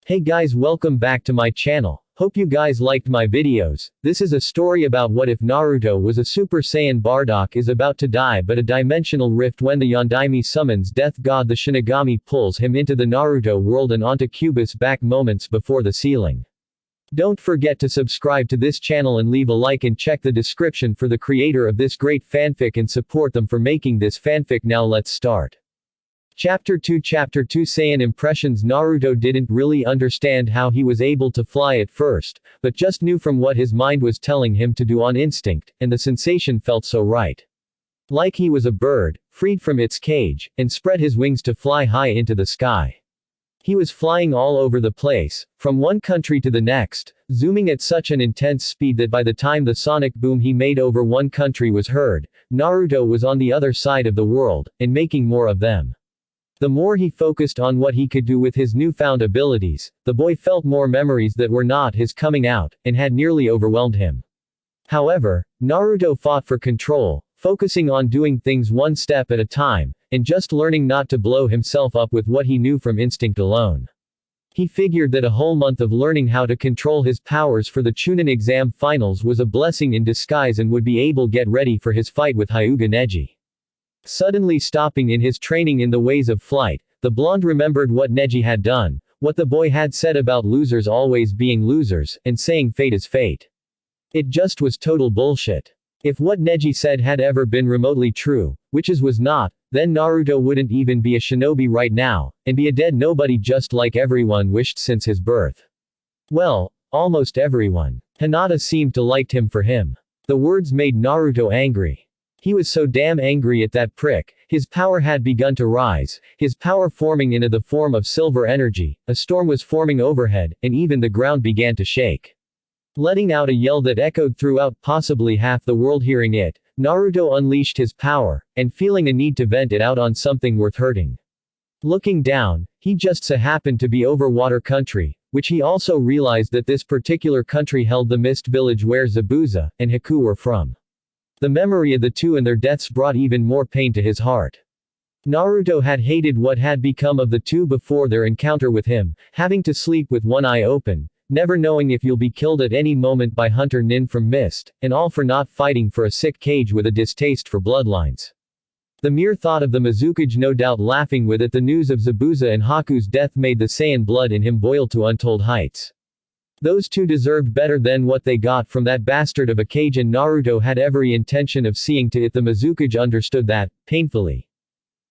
Hey guys, welcome back to my channel. Hope you guys liked my videos. This is a story about what if Naruto was a Super Saiyan. Bardock is about to die, but a dimensional rift when the Yondaime summons death god the Shinigami pulls him into the Naruto world and onto Kyuubi's back moments before the ceiling. Don't forget to subscribe to this channel and leave a like and check the description for the creator of this great fanfic and support them for making this fanfic. Now let's start. Chapter 2 Saiyan Impressions. Naruto didn't really understand how he was able to fly at first, but just knew from what his mind was telling him to do on instinct, and the sensation felt so right. Like he was a bird, freed from its cage, and spread his wings to fly high into the sky. He was flying all over the place, from one country to the next, zooming at such an intense speed that by the time the sonic boom he made over one country was heard, Naruto was on the other side of the world, and making more of them. The more he focused on what he could do with his newfound abilities, the boy felt more memories that were not his coming out, and had nearly overwhelmed him. However, Naruto fought for control, focusing on doing things one step at a time, and just learning not to blow himself up with what he knew from instinct alone. He figured that a whole month of learning how to control his powers for the Chunin exam finals was a blessing in disguise and would be able to get ready for his fight with Hyuga Neji. Suddenly stopping in his training in the ways of flight, the blonde remembered what Neji had done, what the boy had said about losers always being losers, and saying fate is fate. It just was total bullshit. If what Neji said had ever been remotely true, which it was not, then Naruto wouldn't even be a shinobi right now, and be a dead nobody just like everyone wished since his birth. Well, almost everyone. Hinata seemed to liked him for him. The words made Naruto angry. He was so damn angry at that prick. His power had begun to rise, his power forming into the form of silver energy. A storm was forming overhead, and even the ground began to shake. Letting out a yell that echoed throughout possibly half the world. Hearing it, Naruto unleashed his power, and feeling a need to vent it out on something worth hurting. Looking down, he just so happened to be over water country, which he also realized that this particular country held the mist village where Zabuza and Haku were from. The memory of the two and their deaths brought even more pain to his heart. Naruto had hated what had become of the two before their encounter with him, having to sleep with one eye open, never knowing if you'll be killed at any moment by Hunter Nin from Mist, and all for not fighting for a sick kage with a distaste for bloodlines. The mere thought of the Mizukage no doubt laughing with it. The news of Zabuza and Haku's death made the Saiyan blood in him boil to untold heights. Those two deserved better than what they got from that bastard of a cage, and Naruto had every intention of seeing to it the Mizukage understood that, painfully.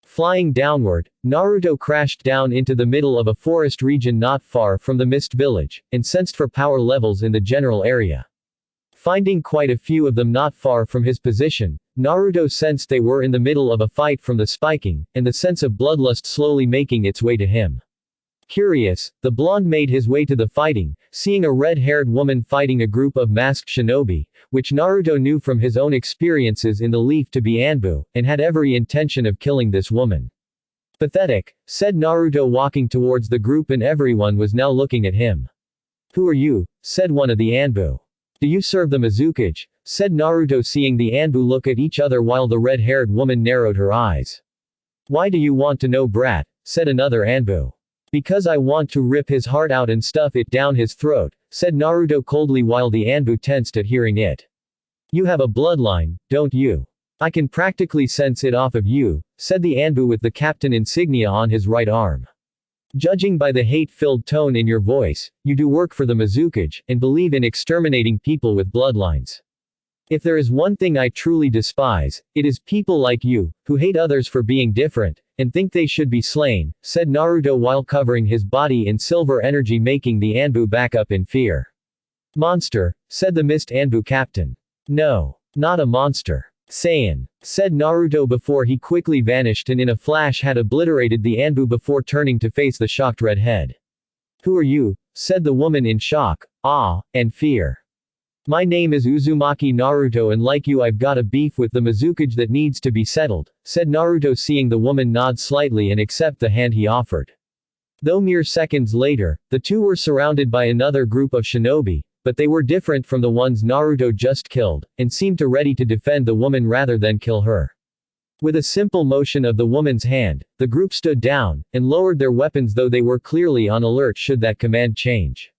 Flying downward, Naruto crashed down into the middle of a forest region not far from the Mist Village, and sensed for power levels in the general area. Finding quite a few of them not far from his position, Naruto sensed they were in the middle of a fight from the spiking, and the sense of bloodlust slowly making its way to him. Curious, the blonde made his way to the fighting, seeing a red-haired woman fighting a group of masked shinobi, which Naruto knew from his own experiences in the Leaf to be Anbu, and had every intention of killing this woman. Pathetic, said Naruto walking towards the group, and everyone was now looking at him. Who are you? Said one of the Anbu. Do you serve the Mizukage? Said Naruto, seeing the Anbu look at each other while the red-haired woman narrowed her eyes. Why do you want to know, brat? Said another Anbu. Because I want to rip his heart out and stuff it down his throat, said Naruto coldly while the Anbu tensed at hearing it. You have a bloodline, don't you? I can practically sense it off of you, said the Anbu with the captain insignia on his right arm. Judging by the hate-filled tone in your voice, you do work for the Mizukage, and believe in exterminating people with bloodlines. If there is one thing I truly despise, it is people like you, who hate others for being different, and think they should be slain, said Naruto while covering his body in silver energy, making the Anbu back up in fear. Monster, said the Mist Anbu captain. No. Not a monster. Saiyan, said Naruto before he quickly vanished and in a flash had obliterated the Anbu before turning to face the shocked redhead. Who are you? Said the woman in shock, awe, and fear. My name is Uzumaki Naruto, and like you I've got a beef with the Mizukage that needs to be settled, said Naruto, seeing the woman nod slightly and accept the hand he offered. Though mere seconds later, the two were surrounded by another group of shinobi, but they were different from the ones Naruto just killed, and seemed to ready to defend the woman rather than kill her. With a simple motion of the woman's hand, the group stood down, and lowered their weapons though they were clearly on alert should that command change.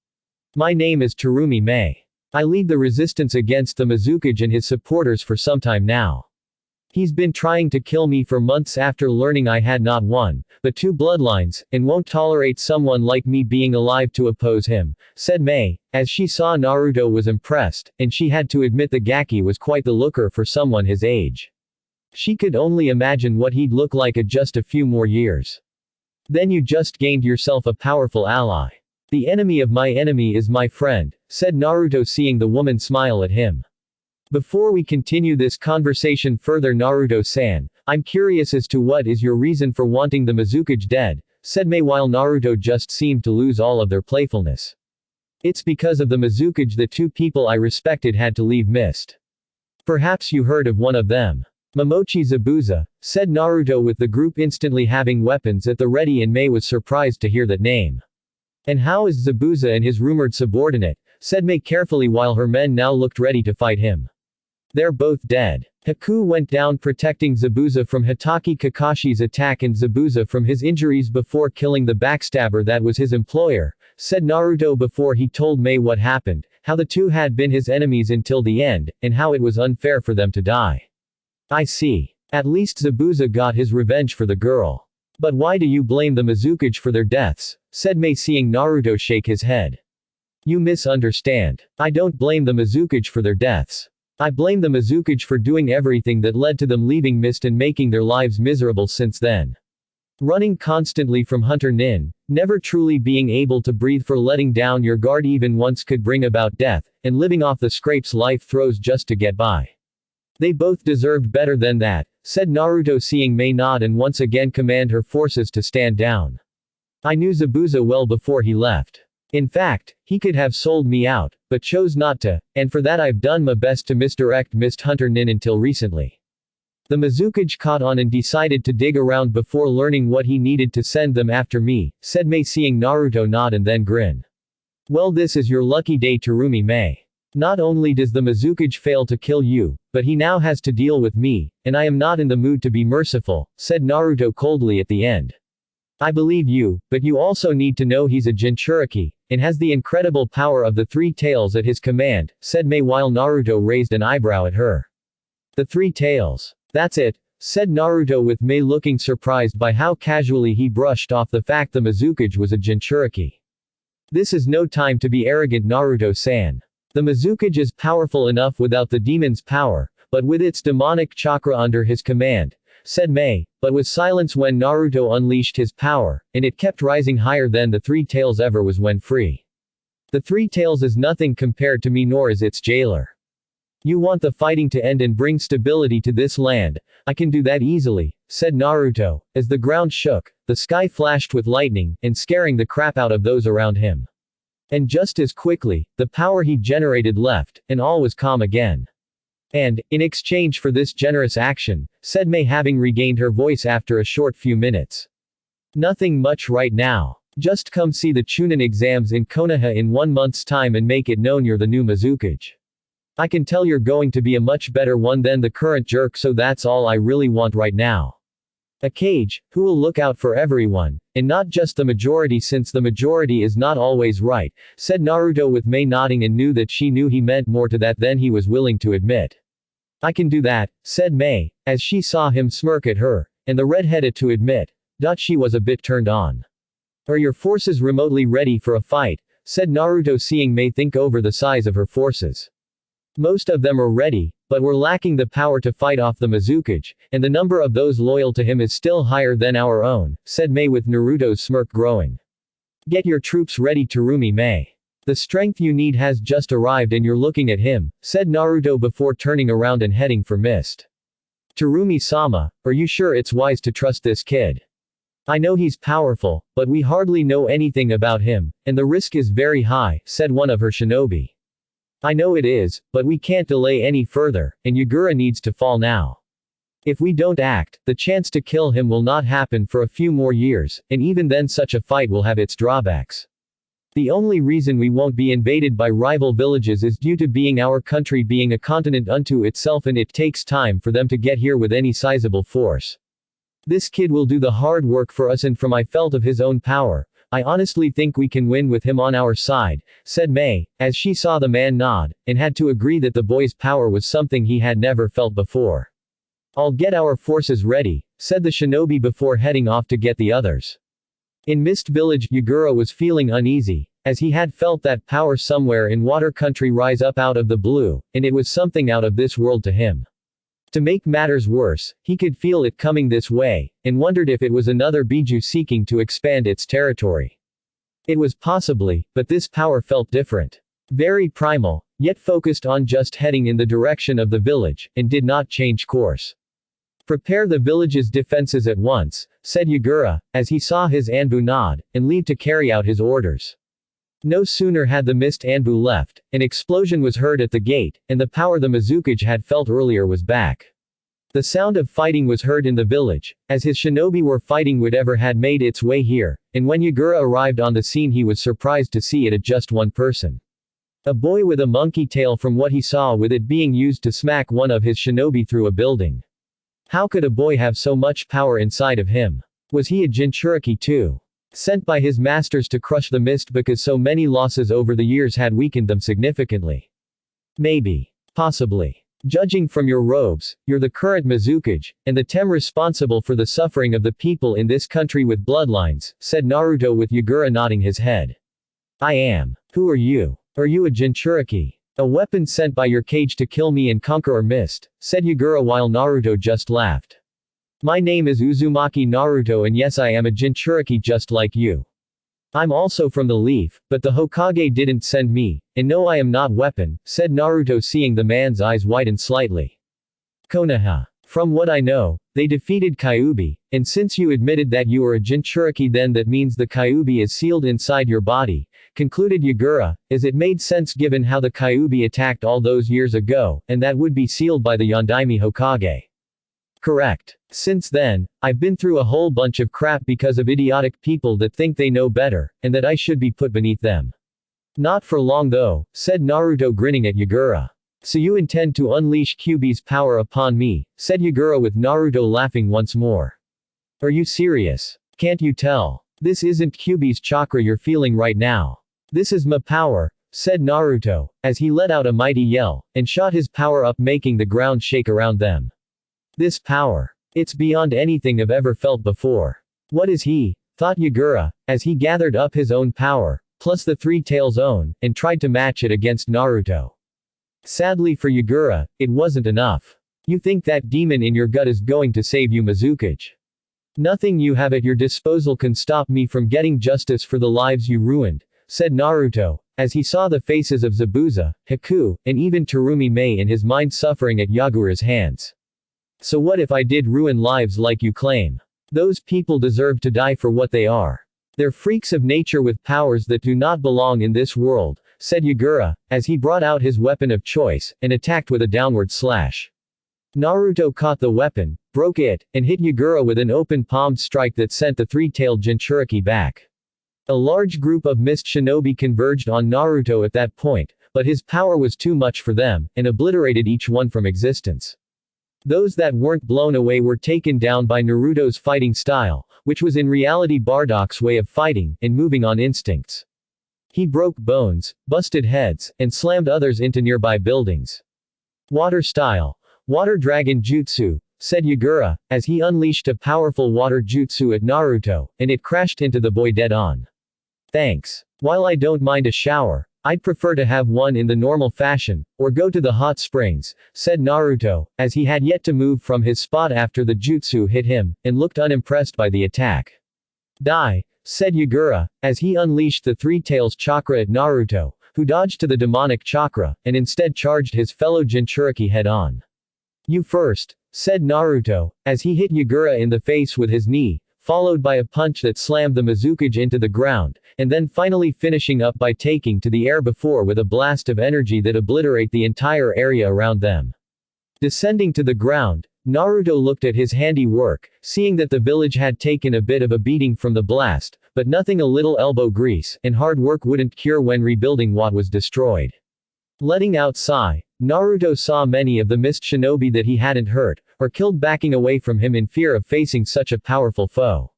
My name is Tsukuyomi Mei. I lead the resistance against the Mizukage and his supporters for some time now. He's been trying to kill me for months after learning I had not one, but two bloodlines, and won't tolerate someone like me being alive to oppose him, said Mei, as she saw Naruto was impressed, and she had to admit the Gaki was quite the looker for someone his age. She could only imagine what he'd look like at just a few more years. Then you just gained yourself a powerful ally. The enemy of my enemy is my friend, said Naruto seeing the woman smile at him. Before we continue this conversation further, Naruto-san, I'm curious as to what is your reason for wanting the Mizukage dead, said Mei while Naruto just seemed to lose all of their playfulness. It's because of the Mizukage that two people I respected had to leave mist. Perhaps you heard of one of them. Momochi Zabuza, said Naruto with the group instantly having weapons at the ready, and Mei was surprised to hear that name. And how is Zabuza and his rumored subordinate, said Mei carefully while her men now looked ready to fight him. They're both dead. Haku went down protecting Zabuza from Hitaki Kakashi's attack and Zabuza from his injuries before killing the backstabber that was his employer, said Naruto before he told Mei what happened, how the two had been his enemies until the end, and how it was unfair for them to die. I see. At least Zabuza got his revenge for the girl. But why do you blame the Mizukage for their deaths, said Mei seeing Naruto shake his head. You misunderstand. I don't blame the Mizukage for their deaths. I blame the Mizukage for doing everything that led to them leaving Mist and making their lives miserable since then. Running constantly from Hunter Nin, never truly being able to breathe for letting down your guard even once could bring about death, and living off the scrapes life throws just to get by. They both deserved better than that, said Naruto seeing Mei nod and once again command her forces to stand down. I knew Zabuza well before he left. In fact, he could have sold me out, but chose not to, and for that I've done my best to misdirect Mist Hunter Nin until recently. The Mizukage caught on and decided to dig around before learning what he needed to send them after me, said Mei seeing Naruto nod and then grin. Well, this is your lucky day, Tsukuyomi Mei. Not only does the Mizukage fail to kill you, but he now has to deal with me, and I am not in the mood to be merciful, said Naruto coldly at the end. I believe you, but you also need to know he's a Jinchuriki, and has the incredible power of the three tails at his command, said Mei while Naruto raised an eyebrow at her. The three tails. That's it, said Naruto with Mei looking surprised by how casually he brushed off the fact the Mizukage was a Jinchuriki. This is no time to be arrogant, Naruto-san. The Mizukage is powerful enough without the demon's power, but with its demonic chakra under his command, said Mei, but was silenced when Naruto unleashed his power, and it kept rising higher than the three tails ever was when free. The three tails is nothing compared to me, nor is its jailer. You want the fighting to end and bring stability to this land, I can do that easily, said Naruto, as the ground shook, the sky flashed with lightning, and scaring the crap out of those around him. And just as quickly, the power he generated left, and all was calm again. And, in exchange for this generous action, said Mei having regained her voice after a short few minutes. Nothing much right now. Just come see the Chunin exams in Konoha in 1 month's time and make it known you're the new Mizukage. I can tell you're going to be a much better one than the current jerk, so that's all I really want right now. A cage, who will look out for everyone, and not just the majority, since the majority is not always right, said Naruto with Mei nodding and knew that she knew he meant more to that than he was willing to admit. I can do that, said Mei, as she saw him smirk at her, and the redheaded to admit, that she was a bit turned on. Are your forces remotely ready for a fight, said Naruto seeing Mei think over the size of her forces. Most of them are ready, but we're lacking the power to fight off the Mizukage, and the number of those loyal to him is still higher than our own, said Mei with Naruto's smirk growing. Get your troops ready, Tsukuyomi Mei. The strength you need has just arrived and you're looking at him, said Naruto before turning around and heading for Mist. Tsukuyomi-sama, are you sure it's wise to trust this kid? I know he's powerful, but we hardly know anything about him, and the risk is very high, said one of her shinobi. I know it is, but we can't delay any further, and Yagura needs to fall now. If we don't act, the chance to kill him will not happen for a few more years, and even then such a fight will have its drawbacks. The only reason we won't be invaded by rival villages is due to being our country being a continent unto itself, and it takes time for them to get here with any sizable force. This kid will do the hard work for us, and from I felt of his own power, I honestly think we can win with him on our side, said Mei, as she saw the man nod, and had to agree that the boy's power was something he had never felt before. I'll get our forces ready, said the shinobi before heading off to get the others. In Mist Village, Yagura was feeling uneasy, as he had felt that power somewhere in Water Country rise up out of the blue, and it was something out of this world to him. To make matters worse, he could feel it coming this way, and wondered if it was another Biju seeking to expand its territory. It was possibly, but this power felt different. Very primal, yet focused on just heading in the direction of the village, and did not change course. Prepare the village's defenses at once, said Yagura, as he saw his Anbu nod, and leave to carry out his orders. No sooner had the mist Anbu left, an explosion was heard at the gate, and the power the Mizukage had felt earlier was back. The sound of fighting was heard in the village, as his shinobi were fighting whatever had made its way here, and when Yagura arrived on the scene he was surprised to see it just one person. A boy with a monkey tail, from what he saw, with it being used to smack one of his shinobi through a building. How could a boy have so much power inside of him? Was he a Jinchuriki too? Sent by his masters to crush the mist because so many losses over the years had weakened them significantly? Maybe. Possibly. Judging from your robes, you're the current Mizukage, and the tem responsible for the suffering of the people in this country with bloodlines, said Naruto with Yagura nodding his head. I am. Who are you? Are you a Jinchuriki? A weapon sent by your cage to kill me and Conqueror Mist, said Yagura while Naruto just laughed. My name is Uzumaki Naruto, and yes, I am a Jinchuriki just like you. I'm also from the leaf, but the Hokage didn't send me, and no, I am not weapon, said Naruto, seeing the man's eyes widen slightly. Konoha. From what I know, they defeated Kyuubi, and since you admitted that you are a Jinchuriki, then that means the Kyuubi is sealed inside your body, concluded Yagura, as it made sense given how the Kyuubi attacked all those years ago, and that would be sealed by the Yondaime Hokage. Correct. Since then, I've been through a whole bunch of crap because of idiotic people that think they know better, and that I should be put beneath them. Not for long though, said Naruto grinning at Yagura. So you intend to unleash Kyuubi's power upon me, said Yagura with Naruto laughing once more. Are you serious? Can't you tell? This isn't Kyuubi's chakra you're feeling right now. This is my power, said Naruto, as he let out a mighty yell, and shot his power up, making the ground shake around them. This power. It's beyond anything I've ever felt before. What is he? Thought Yagura, as he gathered up his own power, plus the Three Tails' own, and tried to match it against Naruto. Sadly for Yagura, it wasn't enough. You think that demon in your gut is going to save you, Mizukage? Nothing you have at your disposal can stop me from getting justice for the lives you ruined, said Naruto, as he saw the faces of Zabuza, Haku, and even Terumi Mei in his mind suffering at Yagura's hands. So what if I did ruin lives like you claim? Those people deserve to die for what they are. They're freaks of nature with powers that do not belong in this world, said Yagura, as he brought out his weapon of choice, and attacked with a downward slash. Naruto caught the weapon, broke it, and hit Yagura with an open-palmed strike that sent the three-tailed Jinchuriki back. A large group of mist shinobi converged on Naruto at that point, but his power was too much for them, and obliterated each one from existence. Those that weren't blown away were taken down by Naruto's fighting style, which was in reality Bardock's way of fighting, and moving on instincts. He broke bones, busted heads, and slammed others into nearby buildings. Water style. Water dragon jutsu, said Yagura, as he unleashed a powerful water jutsu at Naruto, and it crashed into the boy dead on. Thanks. While I don't mind a shower, I'd prefer to have one in the normal fashion, or go to the hot springs, said Naruto, as he had yet to move from his spot after the jutsu hit him, and looked unimpressed by the attack. Die, said Yagura, as he unleashed the Three Tails chakra at Naruto, who dodged to the demonic chakra, and instead charged his fellow Jinchuriki head-on. You first, said Naruto, as he hit Yagura in the face with his knee, followed by a punch that slammed the Mizukage into the ground, and then finally finishing up by taking to the air before with a blast of energy that obliterate the entire area around them. Descending to the ground, Naruto looked at his handiwork, seeing that the village had taken a bit of a beating from the blast, but nothing a little elbow grease and hard work wouldn't cure when rebuilding what was destroyed. Letting out sigh, Naruto saw many of the mist shinobi that he hadn't hurt, or killed backing away from him in fear of facing such a powerful foe.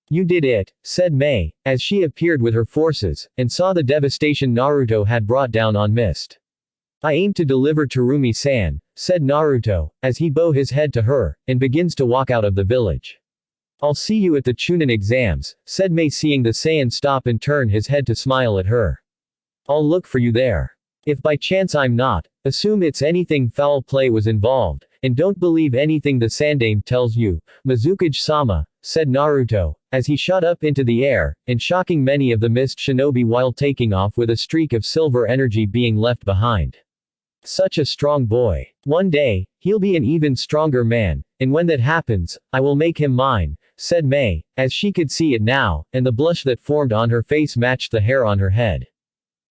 "You did it," said Mei, as she appeared with her forces, and saw the devastation Naruto had brought down on mist. "I aim to deliver Terumi-san," said Naruto, as he bow his head to her, and begins to walk out of the village. "I'll see you at the Chunin exams," said Mei, seeing the Saiyan stop and turn his head to smile at her. "I'll look for you there. If by chance I'm not, assume it's anything foul play was involved, and don't believe anything the Sandame tells you, Mizukage-sama," said Naruto, as he shot up into the air, and shocking many of the mist shinobi while taking off with a streak of silver energy being left behind. Such a strong boy. One day, he'll be an even stronger man, and when that happens, I will make him mine, said Mei, as she could see it now, and the blush that formed on her face matched the hair on her head.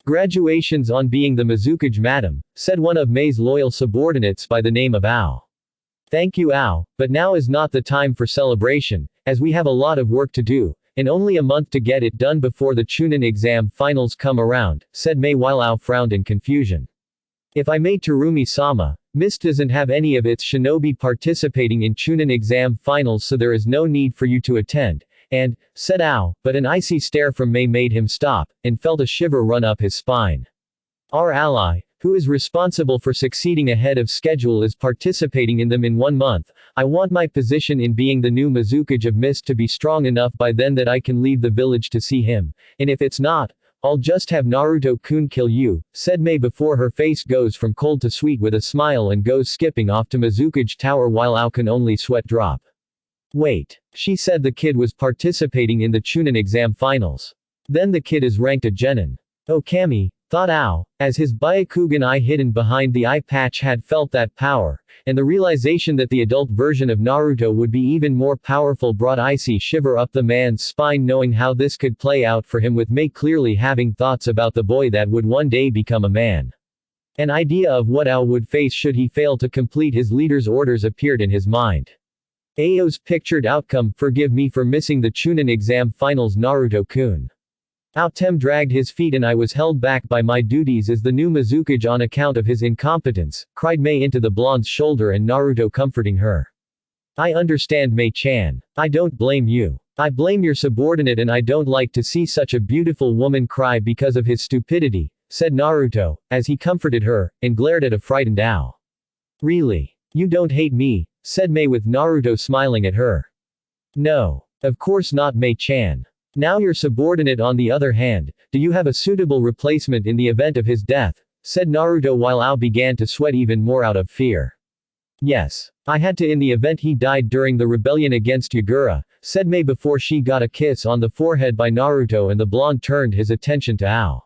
"Graduations on being the Mizukage madam," said one of Mei's loyal subordinates by the name of Ao. "Thank you, Ao, but now is not the time for celebration, as we have a lot of work to do, and only a month to get it done before the Chunin exam finals come around," said Mei while Ao frowned in confusion. "If I may, Terumi-sama, Mist doesn't have any of its shinobi participating in Chunin exam finals, so there is no need for you to attend, and," said Ao, but an icy stare from Mei made him stop, and felt a shiver run up his spine. "Our ally, who is responsible for succeeding ahead of schedule, is participating in them in 1 month. I want my position in being the new Mizukage of Mist to be strong enough by then that I can leave the village to see him, and if it's not, I'll just have Naruto-kun kill you," said Mei before her face goes from cold to sweet with a smile and goes skipping off to Mizukage Tower while Ao can only sweat drop. "Wait. She said the kid was participating in the Chunin exam finals. Then the kid is ranked a genin. Oh Kami," thought Ao, as his Byakugan eye hidden behind the eye patch had felt that power, and the realization that the adult version of Naruto would be even more powerful brought icy shiver up the man's spine, knowing how this could play out for him, with Mei clearly having thoughts about the boy that would one day become a man. An idea of what Ao would face should he fail to complete his leader's orders appeared in his mind. Ao's pictured outcome: "Forgive me for missing the Chunin exam finals, Naruto-kun. Aotem dragged his feet and I was held back by my duties as the new Mizukage on account of his incompetence," cried Mei into the blonde's shoulder, and Naruto comforting her. "I understand, Mei-chan. I don't blame you. I blame your subordinate, and I don't like to see such a beautiful woman cry because of his stupidity," said Naruto, as he comforted her, and glared at a frightened Ao. "Really? You don't hate me?" said Mei with Naruto smiling at her. "No. Of course not, Mei-chan. Now your subordinate, on the other hand, do you have a suitable replacement in the event of his death?" said Naruto while Ao began to sweat even more out of fear. "Yes. I had to in the event he died during the rebellion against Yagura," said Mei before she got a kiss on the forehead by Naruto, and the blonde turned his attention to Ao.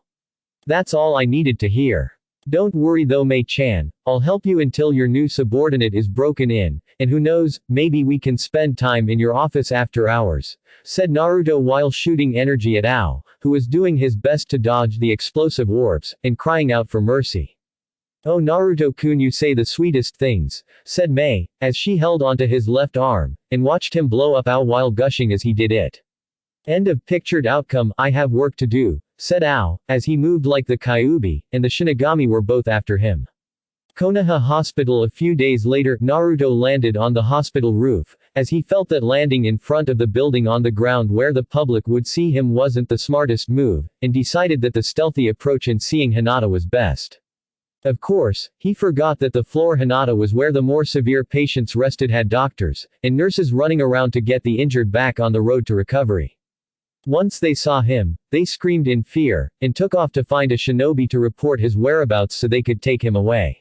"That's all I needed to hear. Don't worry though, Mei-chan, I'll help you until your new subordinate is broken in, and who knows, maybe we can spend time in your office after hours," said Naruto while shooting energy at Ao, who was doing his best to dodge the explosive orbs, and crying out for mercy. "Oh Naruto-kun, you say the sweetest things," said Mei, as she held onto his left arm, and watched him blow up Ao while gushing as he did it. End of pictured outcome. "I have work to do," said Ao, as he moved like the Kyuubi, and the Shinigami were both after him. Konoha Hospital. A few days later, Naruto landed on the hospital roof, as he felt that landing in front of the building on the ground where the public would see him wasn't the smartest move, and decided that the stealthy approach and seeing Hinata was best. Of course, he forgot that the floor Hinata was where the more severe patients rested had doctors and nurses running around to get the injured back on the road to recovery. Once they saw him, they screamed in fear, and took off to find a shinobi to report his whereabouts so they could take him away.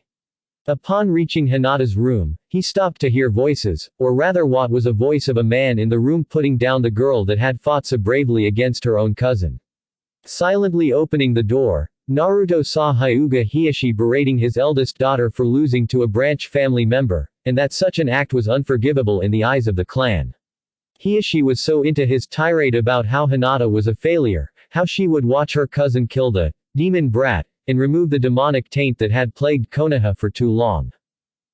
Upon reaching Hinata's room, he stopped to hear voices, or rather what was a voice of a man in the room putting down the girl that had fought so bravely against her own cousin. Silently opening the door, Naruto saw Hyuga Hiashi berating his eldest daughter for losing to a branch family member, and that such an act was unforgivable in the eyes of the clan. Hiashi was so into his tirade about how Hinata was a failure, how she would watch her cousin kill the demon brat, and remove the demonic taint that had plagued Konoha for too long.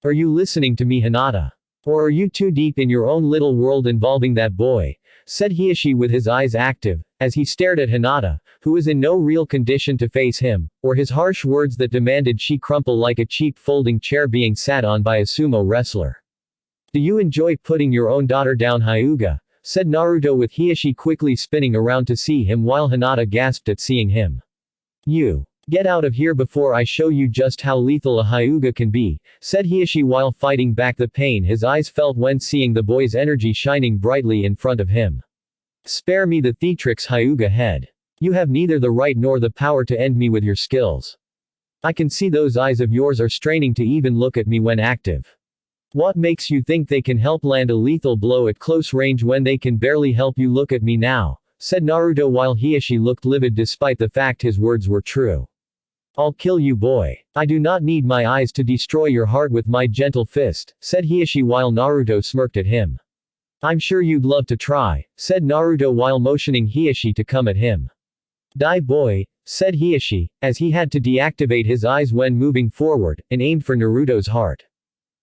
"Are you listening to me, Hinata? Or are you too deep in your own little world involving that boy?" said Hiashi with his eyes active, as he stared at Hinata, who was in no real condition to face him, or his harsh words that demanded she crumple like a cheap folding chair being sat on by a sumo wrestler. Do you enjoy putting your own daughter down, Hyuga? Said Naruto with Hiashi quickly spinning around to see him while Hinata gasped at seeing him. You. Get out of here before I show you just how lethal a Hyuga can be, said Hiashi while fighting back the pain his eyes felt when seeing the boy's energy shining brightly in front of him. Spare me the Theatrix, Hyuga head. You have neither the right nor the power to end me with your skills. I can see those eyes of yours are straining to even look at me when active. What makes you think they can help land a lethal blow at close range when they can barely help you look at me now? Said Naruto while Hiashi looked livid despite the fact his words were true. I'll kill you, boy. I do not need my eyes to destroy your heart with my gentle fist, said Hiashi while Naruto smirked at him. I'm sure you'd love to try, said Naruto while motioning Hiashi to come at him. Die, boy, said Hiashi, as he had to deactivate his eyes when moving forward, and aimed for Naruto's heart.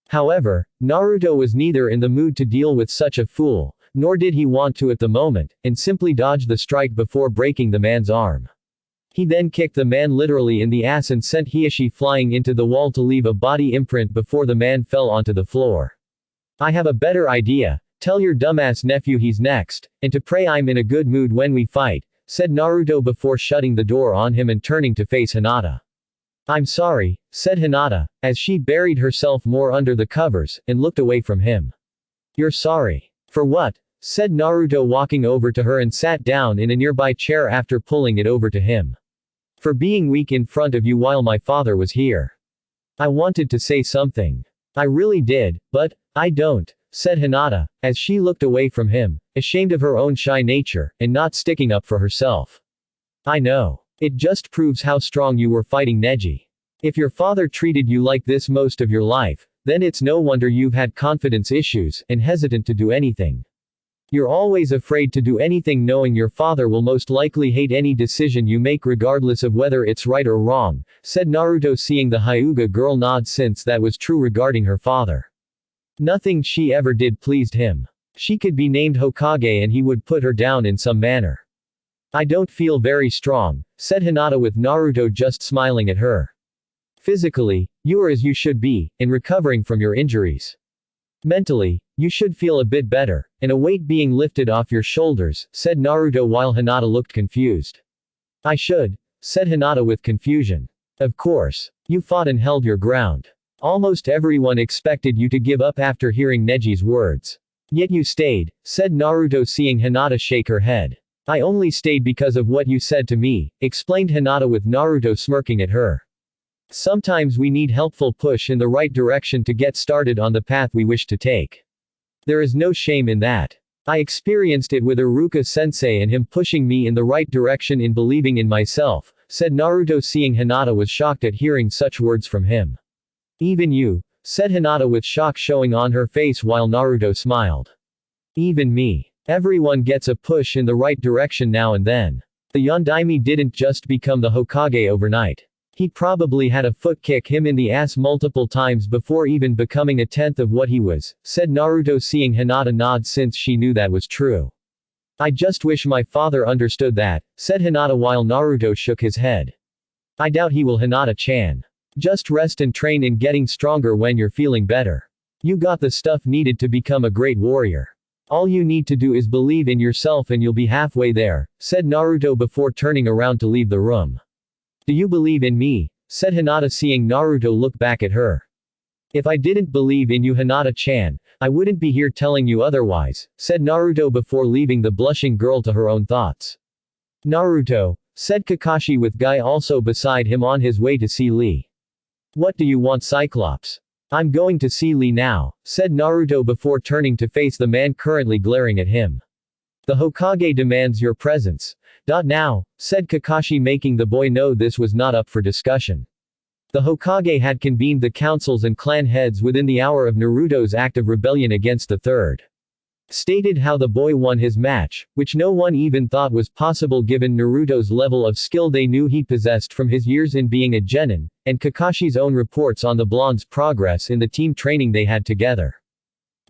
However, Naruto was neither in the mood to deal with such a fool, nor did he want to at the moment, and simply dodged the strike before breaking the man's arm. He then kicked the man literally in the ass and sent Hiashi flying into the wall to leave a body imprint before the man fell onto the floor. I have a better idea, tell your dumbass nephew he's next, and to pray I'm in a good mood when we fight, said Naruto before shutting the door on him and turning to face Hinata. I'm sorry, said Hinata, as she buried herself more under the covers, and looked away from him. You're sorry. For what? Said Naruto walking over to her and sat down in a nearby chair after pulling it over to him. For being weak in front of you while my father was here. I wanted to say something. I really did, but, I don't, said Hinata, as she looked away from him, ashamed of her own shy nature, and not sticking up for herself. I know. It just proves how strong you were fighting Neji. If your father treated you like this most of your life, then it's no wonder you've had confidence issues, and hesitant to do anything. You're always afraid to do anything knowing your father will most likely hate any decision you make regardless of whether it's right or wrong, said Naruto seeing the Hyuga girl nod since that was true regarding her father. Nothing she ever did pleased him. She could be named Hokage and he would put her down in some manner. I don't feel very strong, said Hinata with Naruto just smiling at her. Physically, you are as you should be, in recovering from your injuries. Mentally, you should feel a bit better, and a weight being lifted off your shoulders, said Naruto while Hinata looked confused. I should, said Hinata with confusion. Of course. You fought and held your ground. Almost everyone expected you to give up after hearing Neji's words. Yet you stayed, said Naruto seeing Hinata shake her head. I only stayed because of what you said to me, explained Hinata with Naruto smirking at her. Sometimes we need helpful push in the right direction to get started on the path we wish to take. There is no shame in that. I experienced it with Iruka-sensei and him pushing me in the right direction in believing in myself, said Naruto seeing Hinata was shocked at hearing such words from him. Even you, said Hinata with shock showing on her face while Naruto smiled. Even me. Everyone gets a push in the right direction now and then. The Yondaime didn't just become the Hokage overnight. He probably had a foot kick him in the ass multiple times before even becoming a tenth of what he was, said Naruto seeing Hinata nod since she knew that was true. I just wish my father understood that, said Hinata while Naruto shook his head. I doubt he will, Hinata-chan. Just rest and train in getting stronger when you're feeling better. You got the stuff needed to become a great warrior. All you need to do is believe in yourself and you'll be halfway there, said Naruto before turning around to leave the room. Do you believe in me? Said Hinata seeing Naruto look back at her. If I didn't believe in you, Hinata-chan, I wouldn't be here telling you otherwise, said Naruto before leaving the blushing girl to her own thoughts. Naruto, said Kakashi with Guy also beside him on his way to see Lee. What do you want, Cyclops? I'm going to see Lee now, said Naruto before turning to face the man currently glaring at him. The Hokage demands your presence. Now, said Kakashi making the boy know this was not up for discussion. The Hokage had convened the councils and clan heads within the hour of Naruto's act of rebellion against the third. Stated how the boy won his match, which no one even thought was possible given Naruto's level of skill they knew he possessed from his years in being a genin, and Kakashi's own reports on the blonde's progress in the team training they had together.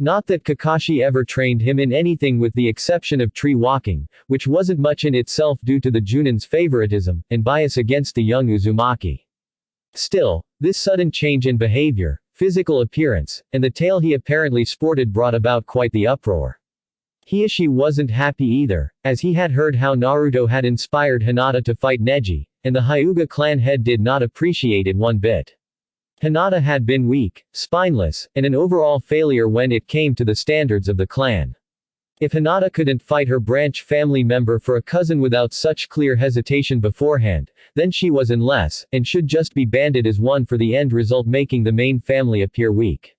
Not that Kakashi ever trained him in anything with the exception of tree walking, which wasn't much in itself due to the Junin's favoritism and bias against the young Uzumaki. Still, this sudden change in behavior, physical appearance, and the tail he apparently sported brought about quite the uproar. Hiashi wasn't happy either, as he had heard how Naruto had inspired Hinata to fight Neji, and the Hyuga clan head did not appreciate it one bit. Hinata had been weak, spineless, and an overall failure when it came to the standards of the clan. If Hinata couldn't fight her branch family member for a cousin without such clear hesitation beforehand, then she was in less, and should just be banded as one for the end result, making the main family appear weak.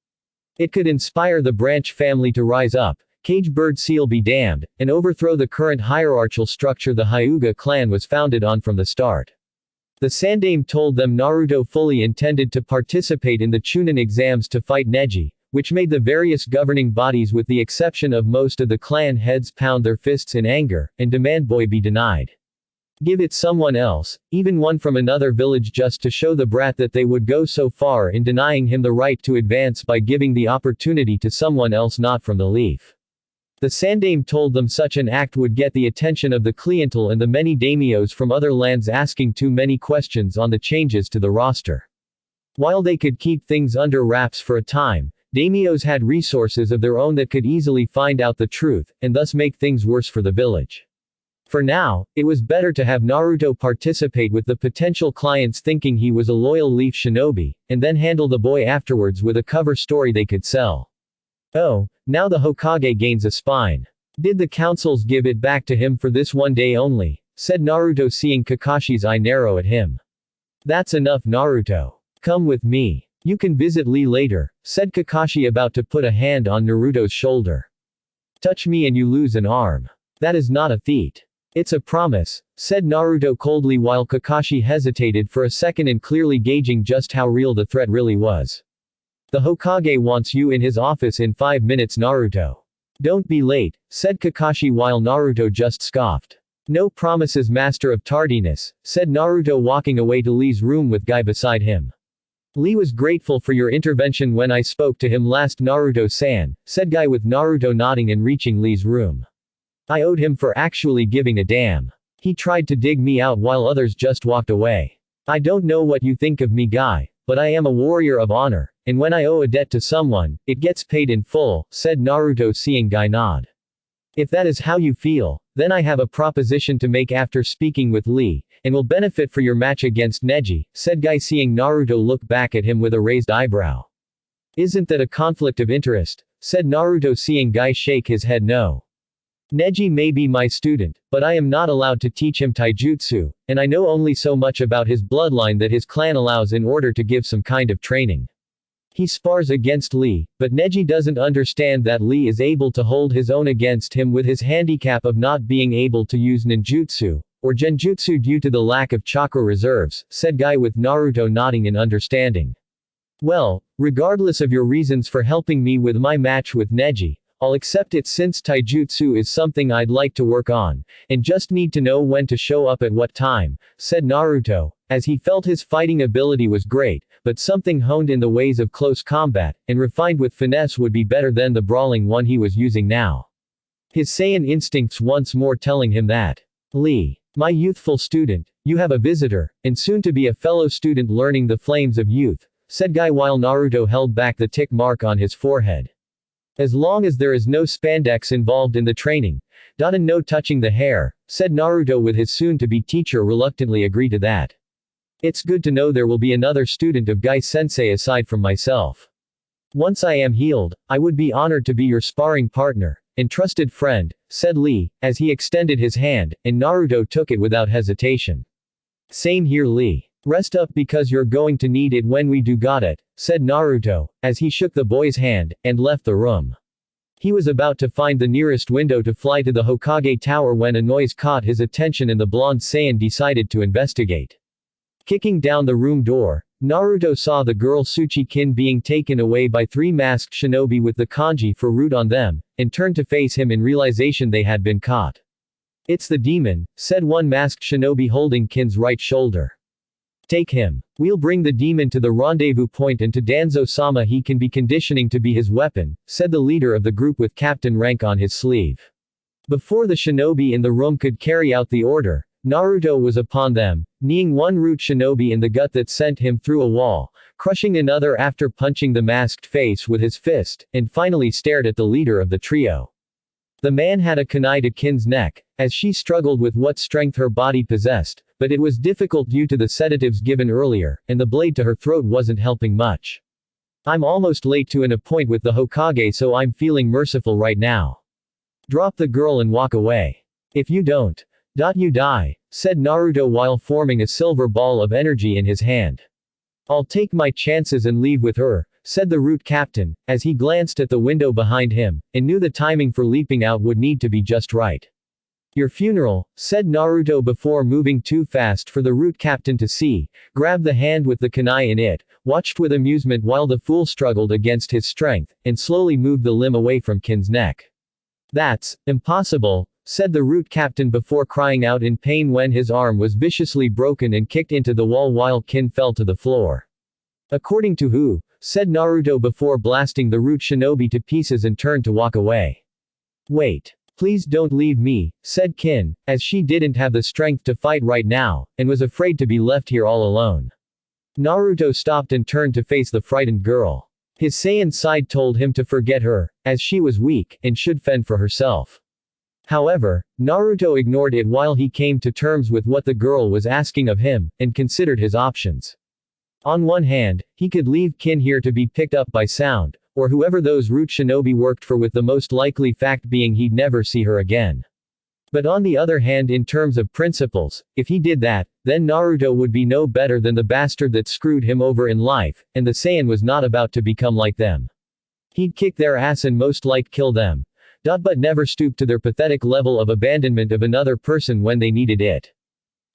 It could inspire the branch family to rise up, cage bird seal be damned, and overthrow the current hierarchical structure the Hyuga clan was founded on from the start. The Sandaime told them Naruto fully intended to participate in the Chunin exams to fight Neji, which made the various governing bodies with the exception of most of the clan heads pound their fists in anger, and demand boy be denied. Give it someone else, even one from another village, just to show the brat that they would go so far in denying him the right to advance by giving the opportunity to someone else not from the leaf. The Sandaime told them such an act would get the attention of the clientele and the many daimyos from other lands asking too many questions on the changes to the roster. While they could keep things under wraps for a time, daimyos had resources of their own that could easily find out the truth, and thus make things worse for the village. For now, it was better to have Naruto participate with the potential clients thinking he was a loyal leaf shinobi, and then handle the boy afterwards with a cover story they could sell. Oh, now the Hokage gains a spine. Did the councils give it back to him for this one day only? Said Naruto, seeing Kakashi's eye narrow at him. That's enough, Naruto. Come with me. You can visit Lee later, said Kakashi, about to put a hand on Naruto's shoulder. Touch me and you lose an arm. That is not a feat. It's a promise, said Naruto coldly while Kakashi hesitated for a second and clearly gauging just how real the threat really was. The Hokage wants you in his office in 5 minutes, Naruto. Don't be late, said Kakashi while Naruto just scoffed. No promises, master of tardiness, said Naruto walking away to Lee's room with Guy beside him. Lee was grateful for your intervention when I spoke to him last, Naruto-san, said Guy with Naruto nodding and reaching Lee's room. I owed him for actually giving a damn. He tried to dig me out while others just walked away. I don't know what you think of me, Guy, but I am a warrior of honor, and when I owe a debt to someone, it gets paid in full, said Naruto, seeing Guy nod. If that is how you feel, then I have a proposition to make after speaking with Lee, and will benefit for your match against Neji, said Guy, seeing Naruto look back at him with a raised eyebrow. Isn't that a conflict of interest? Said Naruto, seeing Guy shake his head no. Neji may be my student, but I am not allowed to teach him taijutsu, and I know only so much about his bloodline that his clan allows in order to give some kind of training. He spars against Lee, but Neji doesn't understand that Lee is able to hold his own against him with his handicap of not being able to use ninjutsu, or genjutsu due to the lack of chakra reserves, said Guy with Naruto nodding in understanding. Well, regardless of your reasons for helping me with my match with Neji, I'll accept it since taijutsu is something I'd like to work on, and just need to know when to show up at what time, said Naruto, as he felt his fighting ability was great, but something honed in the ways of close combat, and refined with finesse would be better than the brawling one he was using now. His Saiyan instincts once more telling him that. Lee, my youthful student, you have a visitor, and soon to be a fellow student learning the flames of youth, said Guy while Naruto held back the tick mark on his forehead. As long as there is no spandex involved in the training, and no touching the hair, said Naruto with his soon-to-be teacher reluctantly agree to that. It's good to know there will be another student of Guy-sensei aside from myself. Once I am healed, I would be honored to be your sparring partner and trusted friend, said Lee, as he extended his hand, and Naruto took it without hesitation. Same here, Lee. Rest up because you're going to need it when we do got it, said Naruto, as he shook the boy's hand, and left the room. He was about to find the nearest window to fly to the Hokage Tower when a noise caught his attention and the blonde Saiyan decided to investigate. Kicking down the room door, Naruto saw the girl Tsuchi-kin being taken away by 3 masked shinobi with the kanji for root on them, and turned to face him in realization they had been caught. It's the demon, said one masked shinobi holding Kin's right shoulder. Take him. We'll bring the demon to the rendezvous point and to Danzo-sama he can be conditioning to be his weapon, said the leader of the group with captain rank on his sleeve. Before the shinobi in the room could carry out the order, Naruto was upon them, kneeing one root shinobi in the gut that sent him through a wall, crushing another after punching the masked face with his fist, and finally stared at the leader of the trio. The man had a kunai to Kin's neck, as she struggled with what strength her body possessed, but it was difficult due to the sedatives given earlier, and the blade to her throat wasn't helping much. I'm almost late to an appointment with the Hokage, so I'm feeling merciful right now. Drop the girl and walk away. If you don't, you die, said Naruto while forming a silver ball of energy in his hand. I'll take my chances and leave with her, said the root captain, as he glanced at the window behind him, and knew the timing for leaping out would need to be just right. Your funeral, said Naruto before moving too fast for the root captain to see, grabbed the hand with the kunai in it, watched with amusement while the fool struggled against his strength, and slowly moved the limb away from Kin's neck. That's impossible, said the root captain before crying out in pain when his arm was viciously broken and kicked into the wall while Kin fell to the floor. According to who? Said Naruto before blasting the root shinobi to pieces and turned to walk away. Wait. Please don't leave me, said Kin, as she didn't have the strength to fight right now, and was afraid to be left here all alone. Naruto stopped and turned to face the frightened girl. His Saiyan side told him to forget her, as she was weak, and should fend for herself. However, Naruto ignored it while he came to terms with what the girl was asking of him, and considered his options. On one hand, he could leave Kin here to be picked up by Sound, or whoever those root shinobi worked for, with the most likely fact being he'd never see her again. But on the other hand, in terms of principles, if he did that, then Naruto would be no better than the bastard that screwed him over in life, and the Saiyan was not about to become like them. He'd kick their ass and most like kill them. But never stoop to their pathetic level of abandonment of another person when they needed it.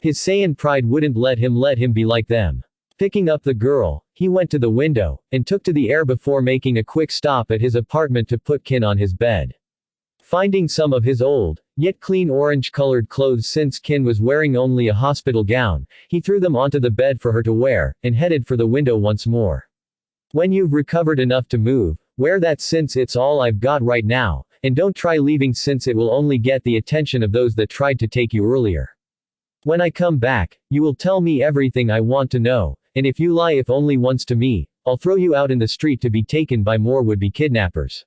His Saiyan pride wouldn't let him be like them. Picking up the girl, he went to the window, and took to the air before making a quick stop at his apartment to put Kin on his bed. Finding some of his old, yet clean orange-colored clothes since Kin was wearing only a hospital gown, he threw them onto the bed for her to wear, and headed for the window once more. When you've recovered enough to move, wear that since it's all I've got right now, and don't try leaving since it will only get the attention of those that tried to take you earlier. When I come back, you will tell me everything I want to know, and if you lie if only once to me, I'll throw you out in the street to be taken by more would-be kidnappers.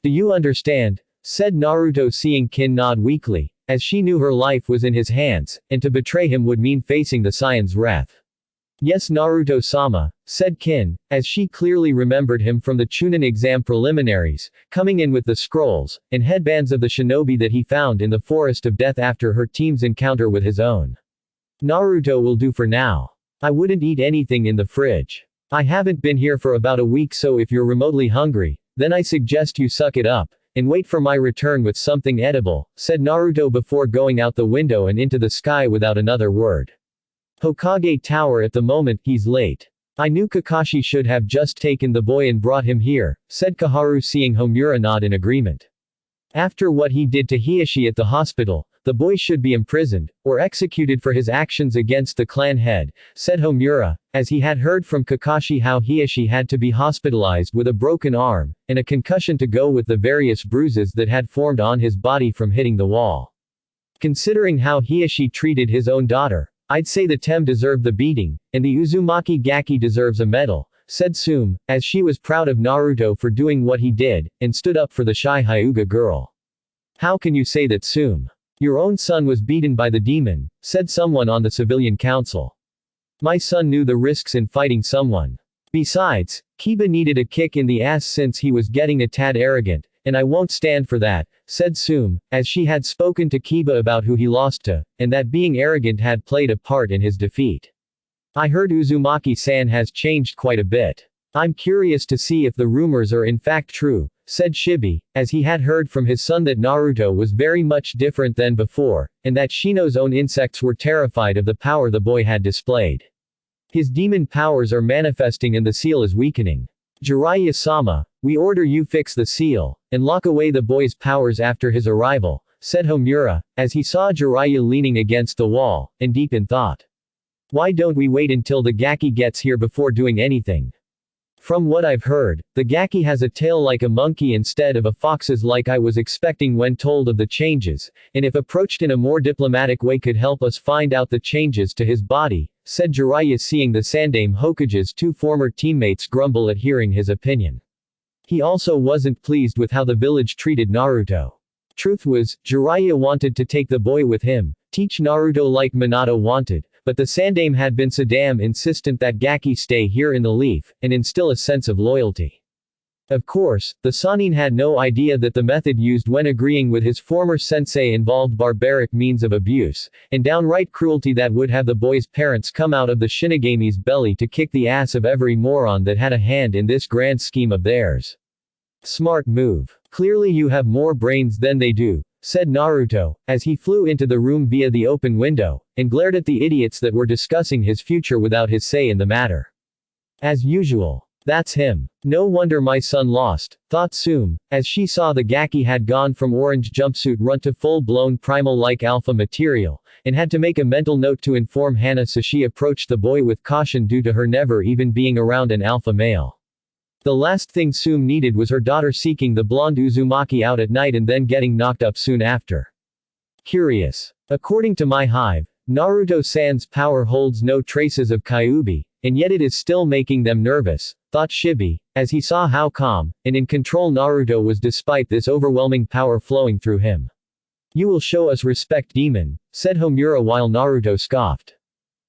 Do you understand? Said Naruto, seeing Kin nod weakly, as she knew her life was in his hands, and to betray him would mean facing the Saiyan's wrath. Yes, Naruto-sama, said Kin, as she clearly remembered him from the Chunin exam preliminaries, coming in with the scrolls and headbands of the shinobi that he found in the Forest of Death after her team's encounter with his own. Naruto will do for now. I wouldn't eat anything in the fridge. I haven't been here for about a week, so if you're remotely hungry, then I suggest you suck it up, and wait for my return with something edible, said Naruto before going out the window and into the sky without another word. Hokage Tower at the moment, he's late. I knew Kakashi should have just taken the boy and brought him here, said Kaharu, seeing Homura nod in agreement. After what he did to Hiashi at the hospital, the boy should be imprisoned, or executed for his actions against the clan head, said Homura, as he had heard from Kakashi how Hiashi had to be hospitalized with a broken arm, and a concussion to go with the various bruises that had formed on his body from hitting the wall. Considering how Hiashi treated his own daughter, I'd say the Tem deserved the beating, and the Uzumaki Gaki deserves a medal, said Tsume, as she was proud of Naruto for doing what he did, and stood up for the shy Hyuga girl. How can you say that, Tsume? Your own son was beaten by the demon, said someone on the civilian council. My son knew the risks in fighting someone. Besides, Kiba needed a kick in the ass since he was getting a tad arrogant, and I won't stand for that, said Tsume, as she had spoken to Kiba about who he lost to, and that being arrogant had played a part in his defeat. I heard Uzumaki-san has changed quite a bit. I'm curious to see if the rumors are in fact true, said Shibi, as he had heard from his son that Naruto was very much different than before, and that Shino's own insects were terrified of the power the boy had displayed. His demon powers are manifesting and the seal is weakening. Jiraiya-sama, we order you fix the seal, and lock away the boy's powers after his arrival, said Homura, as he saw Jiraiya leaning against the wall, and deep in thought. Why don't we wait until the Gaki gets here before doing anything? From what I've heard, the Gaki has a tail like a monkey instead of a fox's like I was expecting when told of the changes, and if approached in a more diplomatic way could help us find out the changes to his body, said Jiraiya, seeing the Sandaime Hokage's two former teammates grumble at hearing his opinion. He also wasn't pleased with how the village treated Naruto. Truth was, Jiraiya wanted to take the boy with him, teach Naruto like Minato wanted, but the Sandaime had been so damn insistent that Gaki stay here in the leaf, and instill a sense of loyalty. Of course, the Sannin had no idea that the method used when agreeing with his former sensei involved barbaric means of abuse, and downright cruelty that would have the boy's parents come out of the Shinigami's belly to kick the ass of every moron that had a hand in this grand scheme of theirs. Smart move. Clearly you have more brains than they do, said Naruto, as he flew into the room via the open window, and glared at the idiots that were discussing his future without his say in the matter. As usual. That's him. No wonder my son lost, thought Tsume, as she saw the Gaki had gone from orange jumpsuit run to full-blown primal-like alpha material, and had to make a mental note to inform Hana so she approached the boy with caution due to her never even being around an alpha male. The last thing Tsume needed was her daughter seeking the blonde Uzumaki out at night and then getting knocked up soon after. Curious. According to my hive, Naruto-san's power holds no traces of Kyuubi, and yet it is still making them nervous, thought Shibi, as he saw how calm and in control Naruto was despite this overwhelming power flowing through him. You will show us respect, demon, said Homura while Naruto scoffed.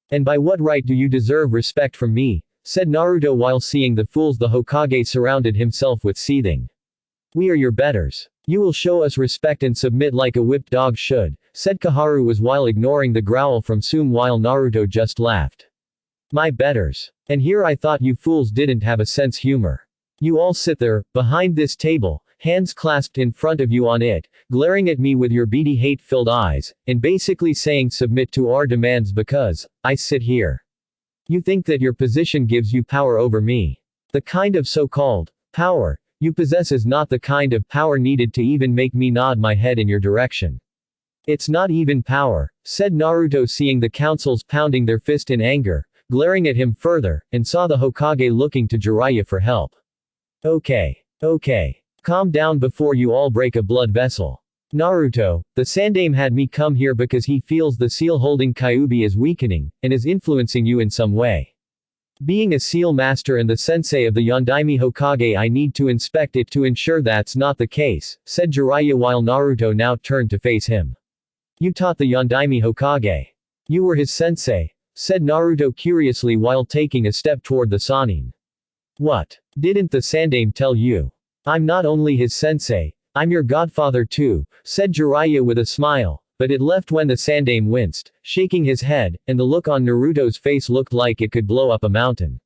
And by what right do you deserve respect from me? Said Naruto while seeing the fools the Hokage surrounded himself with seething. We are your betters. You will show us respect and submit like a whipped dog should, said Kaharu was while ignoring the growl from Tsume while Naruto just laughed. My betters. And here I thought you fools didn't have a sense humor. You all sit there, behind this table, hands clasped in front of you on it, glaring at me with your beady hate-filled eyes, and basically saying submit to our demands because I sit here. You think that your position gives you power over me. The kind of so-called power you possess is not the kind of power needed to even make me nod my head in your direction. It's not even power, said Naruto, seeing the councils pounding their fist in anger, glaring at him further, and saw the Hokage looking to Jiraiya for help. Okay. Calm down before you all break a blood vessel. Naruto, the Sandaime had me come here because he feels the seal holding Kyuubi is weakening, and is influencing you in some way. Being a seal master and the sensei of the Yondaime Hokage, I need to inspect it to ensure that's not the case, said Jiraiya while Naruto now turned to face him. You taught the Yondaime Hokage. You were his sensei, said Naruto curiously while taking a step toward the Sannin. What? Didn't the Sandaime tell you? I'm not only his sensei, I'm your godfather too, said Jiraiya with a smile, but it left when the Sandaime winced, shaking his head, and the look on Naruto's face looked like it could blow up a mountain.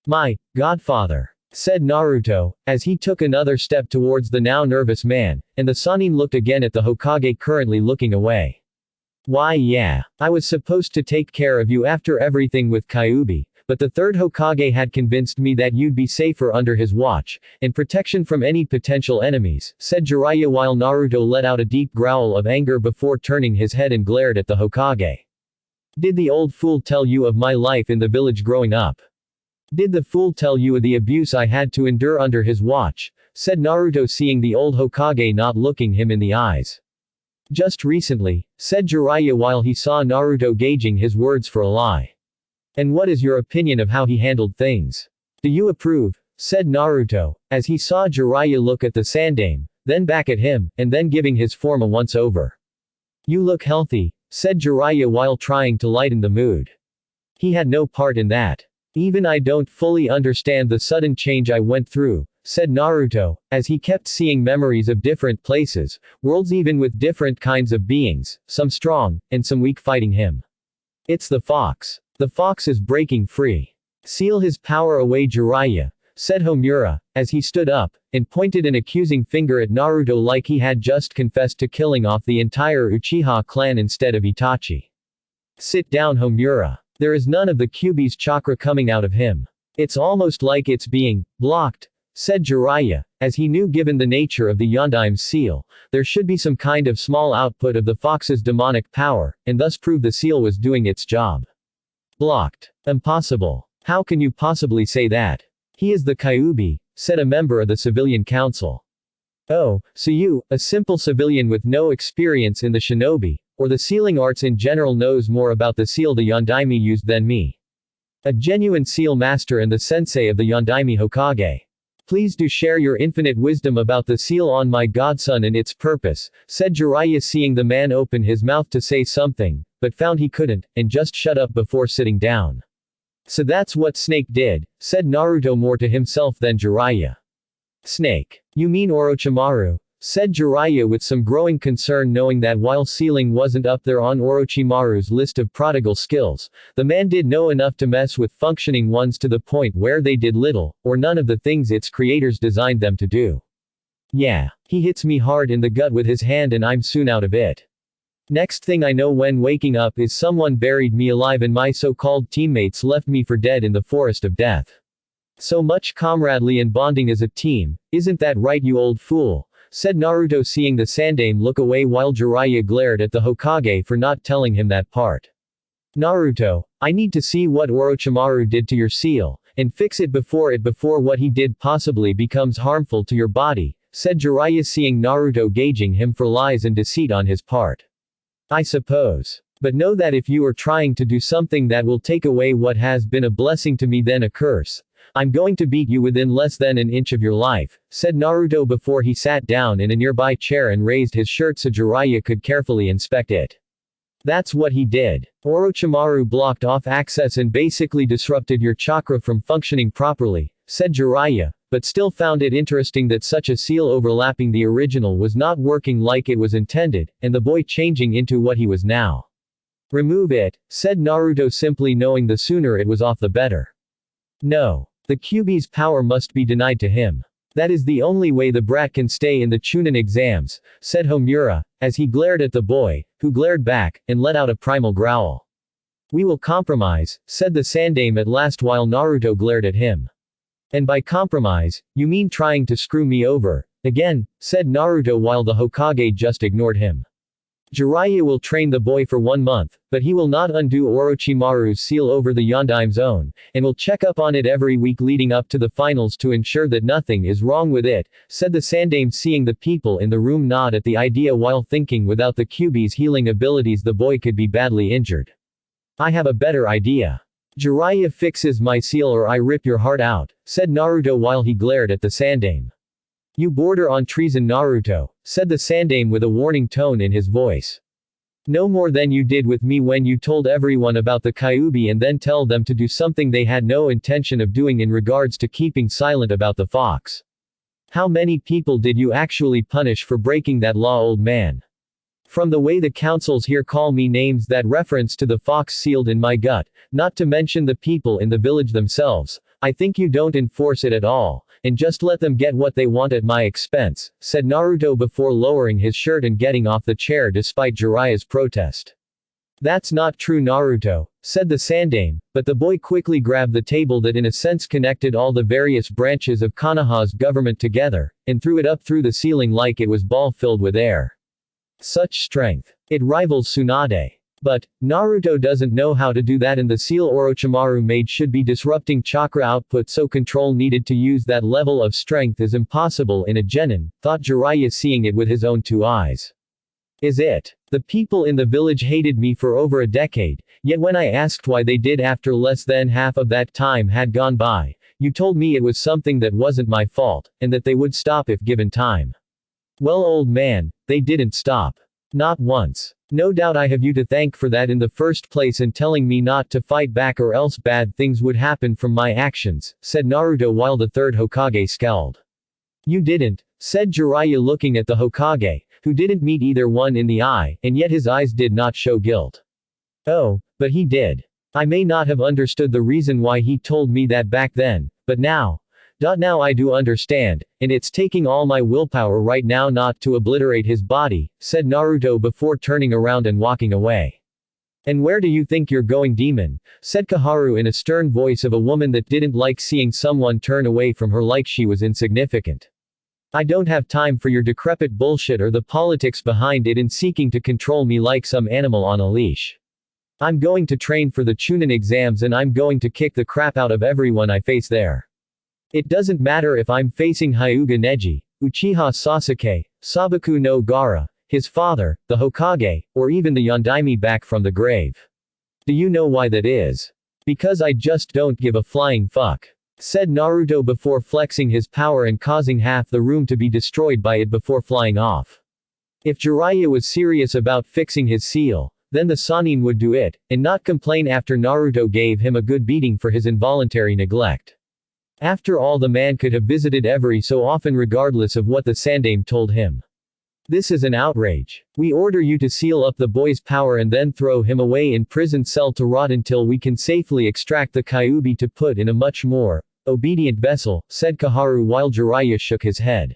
My godfather, said Naruto, as he took another step towards the now nervous man, and the Sannin looked again at the Hokage currently looking away. Why yeah, I was supposed to take care of you after everything with Kyuubi, but the third Hokage had convinced me that you'd be safer under his watch, and protection from any potential enemies, said Jiraiya while Naruto let out a deep growl of anger before turning his head and glared at the Hokage. Did the old fool tell you of my life in the village growing up? Did the fool tell you of the abuse I had to endure under his watch? Said Naruto, seeing the old Hokage not looking him in the eyes. Just recently, said Jiraiya while he saw Naruto gauging his words for a lie. And what is your opinion of how he handled things? Do you approve? Said Naruto, as he saw Jiraiya look at the Sandaime, then back at him, and then giving his form a once-over. You look healthy, said Jiraiya while trying to lighten the mood. He had no part in that. Even I don't fully understand the sudden change I went through, said Naruto, as he kept seeing memories of different places, worlds even with different kinds of beings, some strong, and some weak fighting him. It's the fox. The fox is breaking free. Seal his power away, Jiraiya, said Homura, as he stood up, and pointed an accusing finger at Naruto like he had just confessed to killing off the entire Uchiha clan instead of Itachi. Sit down, Homura. There is none of the Kyuubi's chakra coming out of him. It's almost like it's being blocked, said Jiraiya, as he knew given the nature of the Yondaime's seal, there should be some kind of small output of the fox's demonic power, and thus prove the seal was doing its job. Blocked. Impossible. How can you possibly say that? He is the Kyuubi, said a member of the civilian council. Oh, so you, a simple civilian with no experience in the shinobi, or the sealing arts in general knows more about the seal the Yondaime used than me. A genuine seal master and the sensei of the Yondaime Hokage. Please do share your infinite wisdom about the seal on my godson and its purpose, said Jiraiya, seeing the man open his mouth to say something, but found he couldn't, and just shut up before sitting down. So that's what Snake did, said Naruto more to himself than Jiraiya. Snake. You mean Orochimaru? Said Jiraiya with some growing concern, knowing that while sealing wasn't up there on Orochimaru's list of prodigal skills, the man did know enough to mess with functioning ones to the point where they did little, or none of the things its creators designed them to do. Yeah. He hits me hard in the gut with his hand and I'm soon out of it. Next thing I know when waking up is someone buried me alive and my so-called teammates left me for dead in the forest of death. So much camaraderie and bonding as a team, isn't that right, you old fool? Said Naruto, seeing the Sandaime look away while Jiraiya glared at the Hokage for not telling him that part. Naruto, I need to see what Orochimaru did to your seal, and fix it before what he did possibly becomes harmful to your body, said Jiraiya, seeing Naruto gauging him for lies and deceit on his part. I suppose. But know that if you are trying to do something that will take away what has been a blessing to me, then a curse, I'm going to beat you within less than an inch of your life, said Naruto before he sat down in a nearby chair and raised his shirt so Jiraiya could carefully inspect it. That's what he did. Orochimaru blocked off access and basically disrupted your chakra from functioning properly, said Jiraiya, but still found it interesting that such a seal overlapping the original was not working like it was intended, and the boy changing into what he was now. Remove it, said Naruto, simply knowing the sooner it was off the better. No. The Kyuubi's power must be denied to him. That is the only way the brat can stay in the Chunin exams, said Homura, as he glared at the boy, who glared back, and let out a primal growl. We will compromise, said the Sandaime at last while Naruto glared at him. And by compromise, you mean trying to screw me over, again, said Naruto while the Hokage just ignored him. Jiraiya will train the boy for 1 month, but he will not undo Orochimaru's seal over the Yondaime zone, and will check up on it every week leading up to the finals to ensure that nothing is wrong with it, said the Sandaime, seeing the people in the room nod at the idea while thinking without the Kyuubi's healing abilities the boy could be badly injured. I have a better idea. Jiraiya fixes my seal or I rip your heart out, said Naruto while he glared at the Sandaime. You border on treason, Naruto, said the Sandaime with a warning tone in his voice. No more than you did with me when you told everyone about the Kyuubi and then tell them to do something they had no intention of doing in regards to keeping silent about the fox. How many people did you actually punish for breaking that law, old man? From the way the councils here call me names that reference to the fox sealed in my gut, not to mention the people in the village themselves, I think you don't enforce it at all, and just let them get what they want at my expense, said Naruto before lowering his shirt and getting off the chair despite Jiraiya's protest. That's not true, Naruto, said the Sandaime, but the boy quickly grabbed the table that in a sense connected all the various branches of Konoha's government together, and threw it up through the ceiling like it was ball filled with air. Such strength. It rivals Tsunade. But, Naruto doesn't know how to do that, and the seal Orochimaru made should be disrupting chakra output, so control needed to use that level of strength is impossible in a genin, thought Jiraiya, seeing it with his own 2 eyes. Is it? The people in the village hated me for over a decade, yet when I asked why they did after less than half of that time had gone by, you told me it was something that wasn't my fault, and that they would stop if given time. Well, old man, they didn't stop. Not once. No doubt I have you to thank for that in the first place and telling me not to fight back or else bad things would happen from my actions, said Naruto while the third Hokage scowled. You didn't, said Jiraiya looking at the Hokage, who didn't meet either one in the eye, and yet his eyes did not show guilt. Oh, but he did. I may not have understood the reason why he told me that back then, but now I do understand, and it's taking all my willpower right now not to obliterate his body, said Naruto before turning around and walking away. And where do you think you're going, demon? Said Koharu in a stern voice of a woman that didn't like seeing someone turn away from her like she was insignificant. I don't have time for your decrepit bullshit or the politics behind it in seeking to control me like some animal on a leash. I'm going to train for the Chunin exams and I'm going to kick the crap out of everyone I face there. It doesn't matter if I'm facing Hyuga Neji, Uchiha Sasuke, Sabaku no Gaara, his father, the Hokage, or even the Yondaime back from the grave. Do you know why that is? Because I just don't give a flying fuck, said Naruto before flexing his power and causing half the room to be destroyed by it before flying off. If Jiraiya was serious about fixing his seal, then the Sannin would do it, and not complain after Naruto gave him a good beating for his involuntary neglect. After all, the man could have visited every so often regardless of what the Sandaime told him. This is an outrage. We order you to seal up the boy's power and then throw him away in prison cell to rot until we can safely extract the Kyuubi to put in a much more obedient vessel, said Kaharu while Jiraiya shook his head.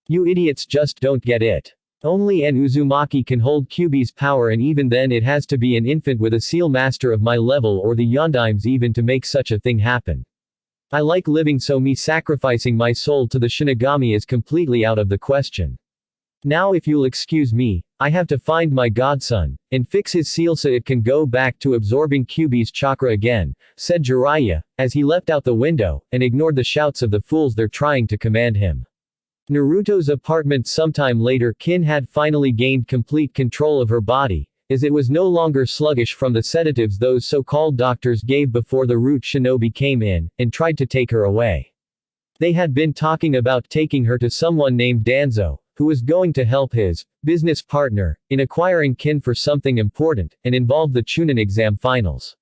You idiots just don't get it. Only an Uzumaki can hold Kyuubi's power, and even then it has to be an infant with a seal master of my level or the Yondaimes even to make such a thing happen. I like living, so me sacrificing my soul to the Shinigami is completely out of the question. Now if you'll excuse me, I have to find my godson, and fix his seal so it can go back to absorbing Kyuubi's chakra again, said Jiraiya, as he leapt out the window, and ignored the shouts of the fools there trying to command him. Naruto's apartment. Sometime later, Kin had finally gained complete control of her body, as it was no longer sluggish from the sedatives those so-called doctors gave before the root shinobi came in, and tried to take her away. They had been talking about taking her to someone named Danzo, who was going to help his business partner in acquiring Kin for something important, and involved the Chunin exam finals.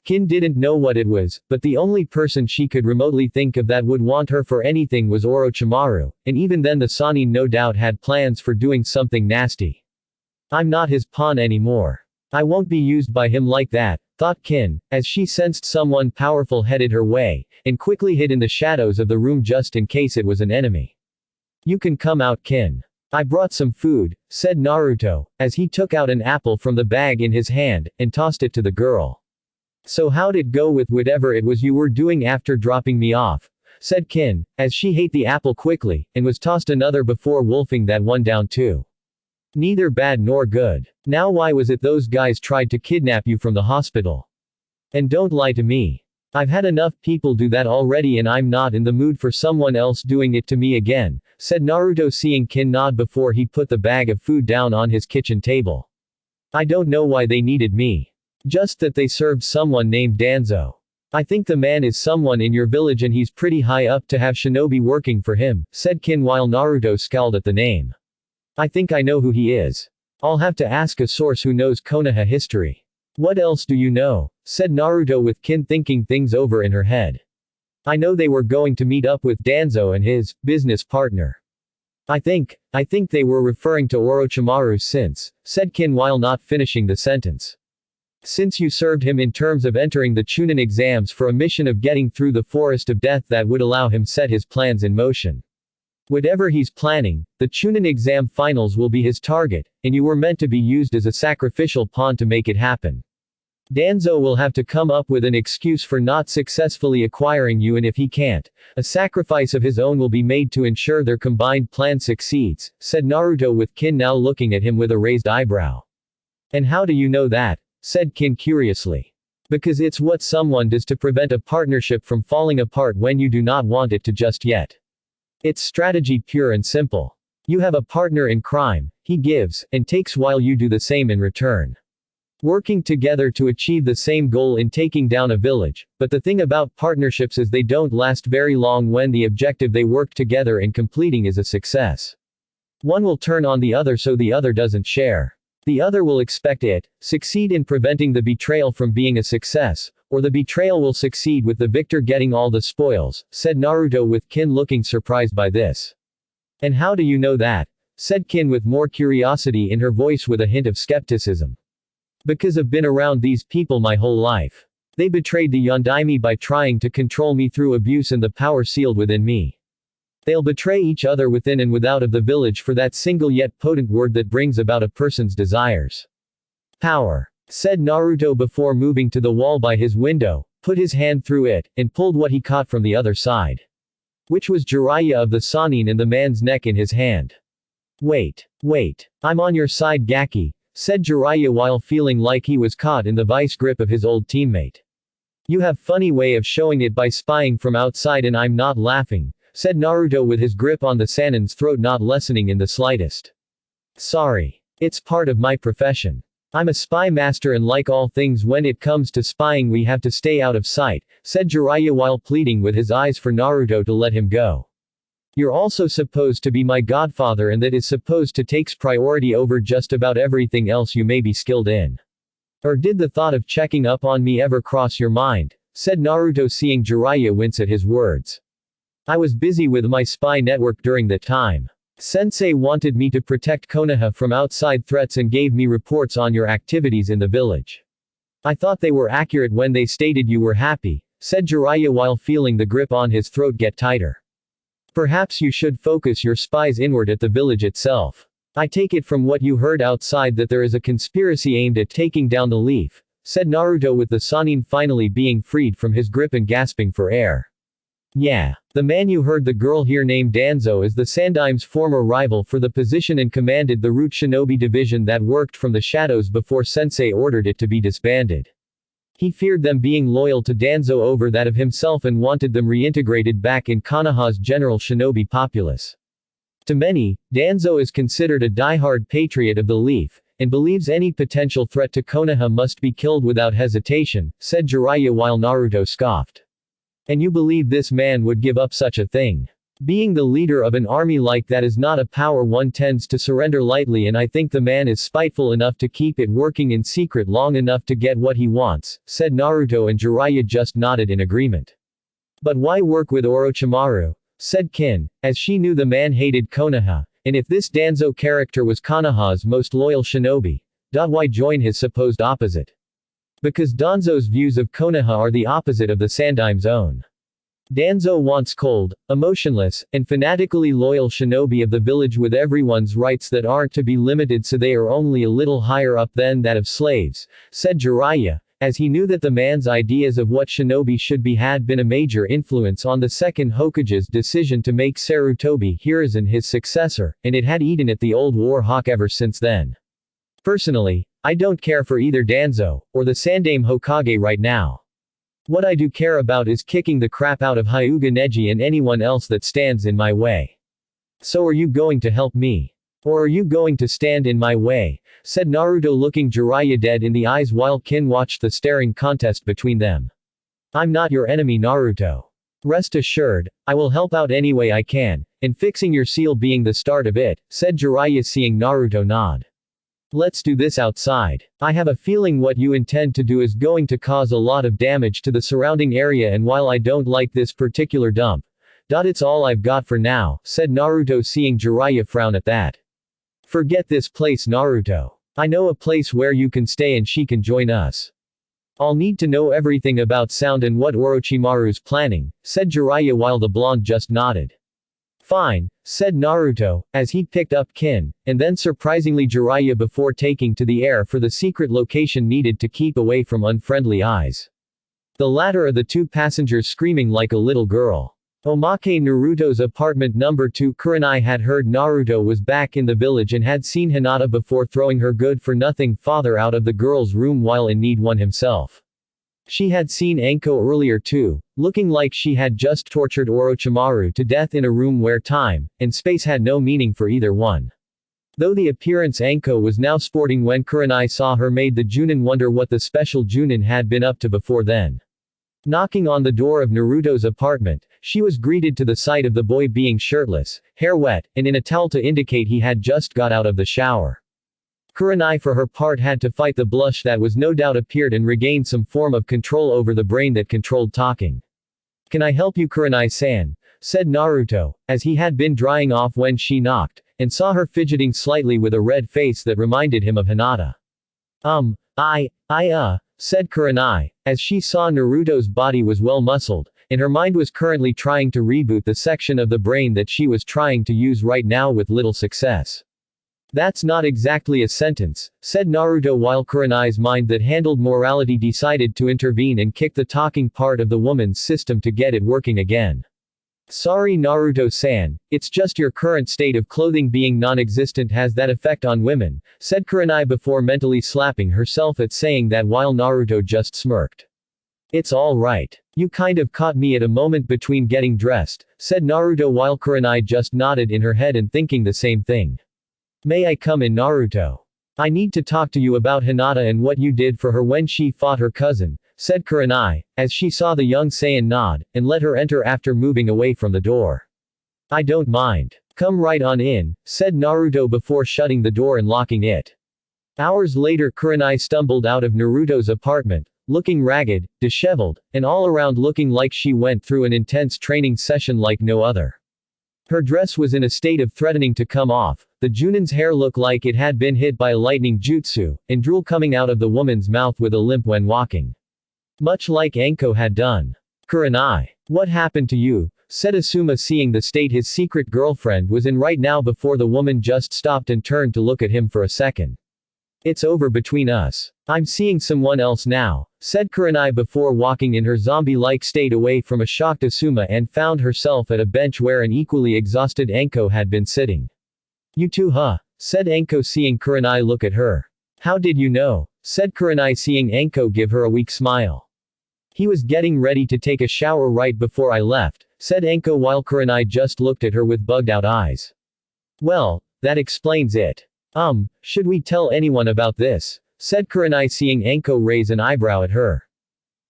Kin didn't know what it was, but the only person she could remotely think of that would want her for anything was Orochimaru, and even then the Sannin no doubt had plans for doing something nasty. I'm not his pawn anymore. I won't be used by him like that, thought Kin, as she sensed someone powerful headed her way, and quickly hid in the shadows of the room just in case it was an enemy. You can come out, Kin. I brought some food, said Naruto, as he took out an apple from the bag in his hand, and tossed it to the girl. So how'd it go with whatever it was you were doing after dropping me off? Said Kin, as she ate the apple quickly, and was tossed another before wolfing that one down too. Neither bad nor good. Now why was it those guys tried to kidnap you from the hospital? And don't lie to me. I've had enough people do that already and I'm not in the mood for someone else doing it to me again, said Naruto seeing Kin nod before he put the bag of food down on his kitchen table. I don't know why they needed me. Just that they served someone named Danzo. I think the man is someone in your village and he's pretty high up to have shinobi working for him, said Kin while Naruto scowled at the name. I think I know who he is. I'll have to ask a source who knows Konoha history. What else do you know? Said Naruto with Kin thinking things over in her head. I know they were going to meet up with Danzo and his business partner. I think they were referring to Orochimaru since, said Kin while not finishing the sentence. Since you served him in terms of entering the Chunin exams for a mission of getting through the forest of death that would allow him set his plans in motion. Whatever he's planning, the Chunin exam finals will be his target, and you were meant to be used as a sacrificial pawn to make it happen. Danzo will have to come up with an excuse for not successfully acquiring you, and if he can't, a sacrifice of his own will be made to ensure their combined plan succeeds, said Naruto with Kin now looking at him with a raised eyebrow. And how do you know that? Said Kin curiously. Because it's what someone does to prevent a partnership from falling apart when you do not want it to just yet. It's strategy pure and simple. You have a partner in crime, he gives and takes while you do the same in return. Working together to achieve the same goal in taking down a village, but the thing about partnerships is they don't last very long when the objective they work together in completing is a success. One will turn on the other so the other doesn't share. The other will expect it, succeed in preventing the betrayal from being a success, or the betrayal will succeed with the victor getting all the spoils, said Naruto with Kin looking surprised by this. And how do you know that? Said Kin with more curiosity in her voice with a hint of skepticism. Because I've been around these people my whole life. They betrayed the Yondaime by trying to control me through abuse and the power sealed within me. They'll betray each other within and without of the village for that single yet potent word that brings about a person's desires. Power. Said Naruto before moving to the wall by his window, put his hand through it, and pulled what he caught from the other side. Which was Jiraiya of the Sannin and the man's neck in his hand. Wait. I'm on your side, Gaki, said Jiraiya while feeling like he was caught in the vice grip of his old teammate. You have funny way of showing it by spying from outside and I'm not laughing, said Naruto with his grip on the Sannin's throat not lessening in the slightest. Sorry. It's part of my profession. I'm a spy master and like all things when it comes to spying we have to stay out of sight, said Jiraiya while pleading with his eyes for Naruto to let him go. You're also supposed to be my godfather and that is supposed to takes priority over just about everything else you may be skilled in. Or did the thought of checking up on me ever cross your mind? Said Naruto seeing Jiraiya wince at his words. I was busy with my spy network during that time. Sensei wanted me to protect Konoha from outside threats and gave me reports on your activities in the village. I thought they were accurate when they stated you were happy, said Jiraiya while feeling the grip on his throat get tighter. Perhaps you should focus your spies inward at the village itself. I take it from what you heard outside that there is a conspiracy aimed at taking down the leaf, said Naruto with the Sannin finally being freed from his grip and gasping for air. Yeah. The man you heard the girl here named Danzo is the Sandaime's former rival for the position and commanded the Root Shinobi division that worked from the shadows before Sensei ordered it to be disbanded. He feared them being loyal to Danzo over that of himself and wanted them reintegrated back in Konoha's general shinobi populace. To many, Danzo is considered a diehard patriot of the Leaf, and believes any potential threat to Konoha must be killed without hesitation, said Jiraiya while Naruto scoffed. And you believe this man would give up such a thing? Being the leader of an army like that is not a power one tends to surrender lightly and I think the man is spiteful enough to keep it working in secret long enough to get what he wants, said Naruto and Jiraiya just nodded in agreement. But why work with Orochimaru? Said Kin, as she knew the man hated Konoha, and if this Danzo character was Konoha's most loyal shinobi, why join his supposed opposite? Because Danzo's views of Konoha are the opposite of the Sandaime's own. Danzo wants cold, emotionless, and fanatically loyal shinobi of the village with everyone's rights that aren't to be limited so they are only a little higher up than that of slaves, said Jiraiya, as he knew that the man's ideas of what shinobi should be had been a major influence on the second Hokage's decision to make Sarutobi Hiruzen his successor, and it had eaten at the old war hawk ever since then. Personally, I don't care for either Danzo, or the Sandaime Hokage right now. What I do care about is kicking the crap out of Hyuga Neji and anyone else that stands in my way. So are you going to help me? Or are you going to stand in my way? Said Naruto looking Jiraiya dead in the eyes while Kin watched the staring contest between them. I'm not your enemy Naruto. Rest assured, I will help out any way I can, and fixing your seal being the start of it, said Jiraiya seeing Naruto nod. Let's do this outside. I have a feeling what you intend to do is going to cause a lot of damage to the surrounding area and while I don't like this particular dump, it's all I've got for now, said Naruto seeing Jiraiya frown at that. Forget this place Naruto. I know a place where you can stay and she can join us. I'll need to know everything about sound and what Orochimaru's planning, said Jiraiya while the blonde just nodded. Fine, said Naruto, as he picked up Kin, and then surprisingly Jiraiya before taking to the air for the secret location needed to keep away from unfriendly eyes. The latter of the two passengers screaming like a little girl. Omake Naruto's apartment number 2 Kurenai had heard Naruto was back in the village and had seen Hinata before throwing her good-for-nothing father out of the girl's room while in need one himself. She had seen Anko earlier too, looking like she had just tortured Orochimaru to death in a room where time and space had no meaning for either one. Though the appearance Anko was now sporting when Kurenai saw her made the Junin wonder what the special Junin had been up to before then. Knocking on the door of Naruto's apartment, she was greeted to the sight of the boy being shirtless, hair wet, and in a towel to indicate he had just got out of the shower. Kurenai for her part had to fight the blush that was no doubt appeared and regained some form of control over the brain that controlled talking. Can I help you Kurenai-san? Said Naruto, as he had been drying off when she knocked, and saw her fidgeting slightly with a red face that reminded him of Hinata. Said Kurenai, as she saw Naruto's body was well muscled, and her mind was currently trying to reboot the section of the brain that she was trying to use right now with little success. That's not exactly a sentence, said Naruto while Kurenai's mind that handled morality decided to intervene and kick the talking part of the woman's system to get it working again. Sorry Naruto-san, it's just your current state of clothing being non-existent has that effect on women, said Kurenai before mentally slapping herself at saying that while Naruto just smirked. It's all right. You kind of caught me at a moment between getting dressed, said Naruto while Kurenai just nodded in her head and thinking the same thing. May I come in Naruto? I need to talk to you about Hinata and what you did for her when she fought her cousin, said Kurenai, as she saw the young Saiyan nod, and let her enter after moving away from the door. I don't mind. Come right on in, said Naruto before shutting the door and locking it. Hours later Kurenai stumbled out of Naruto's apartment, looking ragged, disheveled, and all around looking like she went through an intense training session like no other. Her dress was in a state of threatening to come off, the Junin's hair looked like it had been hit by a lightning jutsu, and drool coming out of the woman's mouth with a limp when walking. Much like Anko had done. Kurenai. What happened to you? Said Asuma seeing the state his secret girlfriend was in right now before the woman just stopped and turned to look at him for a second. It's over between us. I'm seeing someone else now, said Kurenai before walking in her zombie-like state away from a shocked Asuma and found herself at a bench where an equally exhausted Anko had been sitting. You too huh? Said Anko seeing Kurenai look at her. How did you know? Said Kurenai seeing Anko give her a weak smile. He was getting ready to take a shower right before I left, said Anko while Kurenai just looked at her with bugged-out eyes. Well, that explains it. Should we tell anyone about this? Said Kurenai seeing Anko raise an eyebrow at her.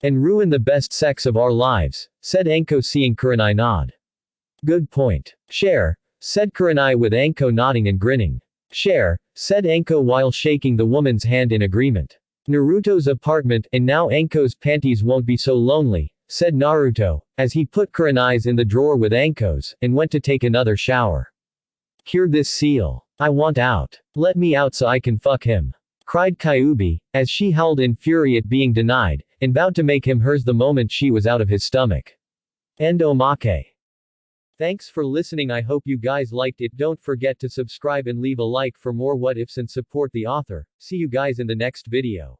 And ruin the best sex of our lives, said Anko seeing Kurenai nod. Good point. Share, said Kurenai with Anko nodding and grinning. Share, said Anko while shaking the woman's hand in agreement. Naruto's apartment, and now Anko's panties won't be so lonely, said Naruto, as he put Kurenai's in the drawer with Anko's, and went to take another shower. Cure this seal. I want out. Let me out so I can fuck him. Cried Kyuubi, as she howled in fury at being denied, and vowed to make him hers the moment she was out of his stomach. End omake. Thanks for listening. I hope you guys liked it. Don't forget to subscribe and leave a like for more what ifs and support the author. See you guys in the next video.